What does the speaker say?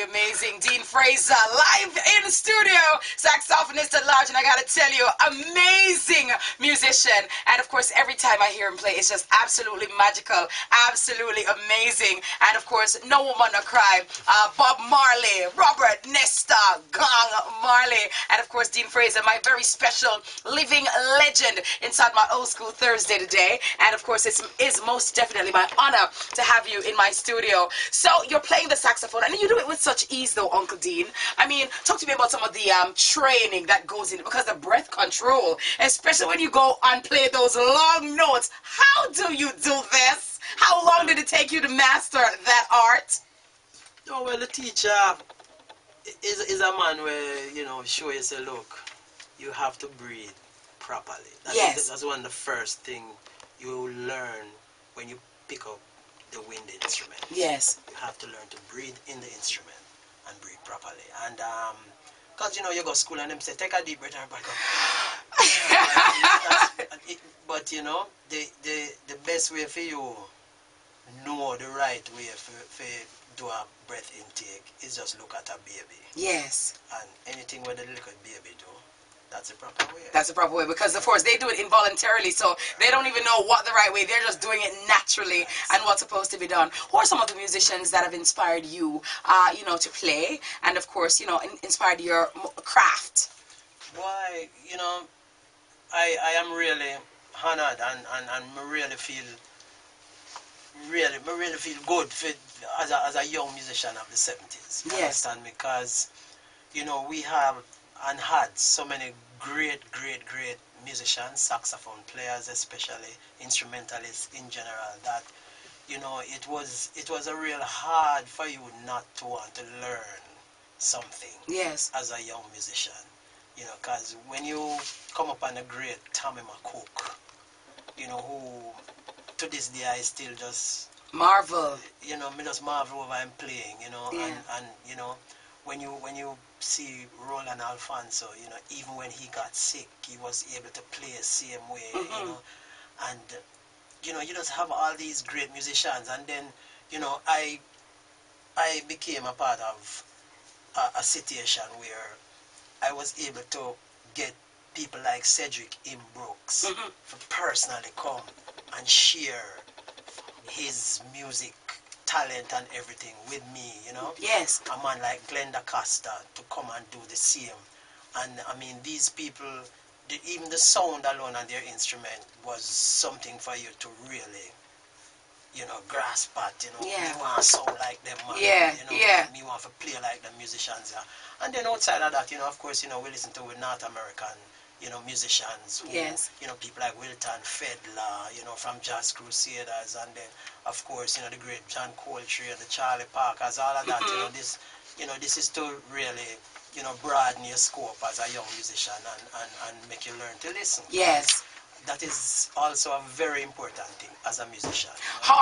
amazing Dean Fraser live in the studio, saxophonist at large, and I gotta tell you, amazing musician. And of course, every time I hear him play, it's just absolutely magical, absolutely amazing. And of course, No Woman No Cry, Bob Marley, Robert Nesta, Gong Marley, and of course Dean Fraser, my very special living legend inside my old school Thursday today. And of course, it is most definitely my honor to have you in my studio. So you're playing the saxophone, and you do it with such ease, though, Uncle Dean. I mean, talk to me about some of the training that goes in, because the breath control, especially when you go and play those long notes. How do you do this? How long did it take you to master that art? Oh, well, the teacher is a man where, you know, show you say, look, you have to breathe properly. That's one of the first thing you learn when you pick up the wind instrument. Yes. You have to learn to breathe in the instrument and breathe properly. And because, you know, you go to school and them say, take a deep breath and back up. But, you know, the best way for you know the right way for do a breath intake is just look at a baby. Yes. And anything where the little baby do, that's the proper way. That's the proper way, because of course they do it involuntarily, so they don't even know what the right way. They're just doing it naturally and what's supposed to be done. Who are some of the musicians that have inspired you, you know, to play, and of course, you know, inspired your craft? Why, you know, I am really honored and really feel good for, as a young musician of the 70s. You understand? Because, you know, we have and had so many great musicians, saxophone players especially, instrumentalists in general, that, you know, it was a real hard for you not to want to learn something as a young musician. You know, because when you come upon a great Tommy McCook, you know, who to this day I still just marvel. You know, me just marvel over him playing, you know, and you know, when you see Roland Alfonso, you know, even when he got sick, he was able to play the same way, you know, and you know, you just have all these great musicians, and then, you know, I became a part of a situation where I was able to get people like Cedric M. Brooks to personally come and share his music talent and everything with me, you know. Yes. A man like Glenda Costa to come and do the same. And I mean, these people, even the sound alone on their instrument was something for you to really, you know, grasp at, you know. Me want to sound like them, man. You know, me want to play like the musicians. And then outside of that, you know, of course, you know, we listen to North American, you know, musicians who, you know, people like Wilton Fedler, you know, from Jazz Crusaders, and then, of course, you know, the great John Coltrane, the Charlie Parkers, all of that, you know, this is to really, you know, broaden your scope as a young musician and make you learn to listen. Yes. That is also a very important thing as a musician. You know?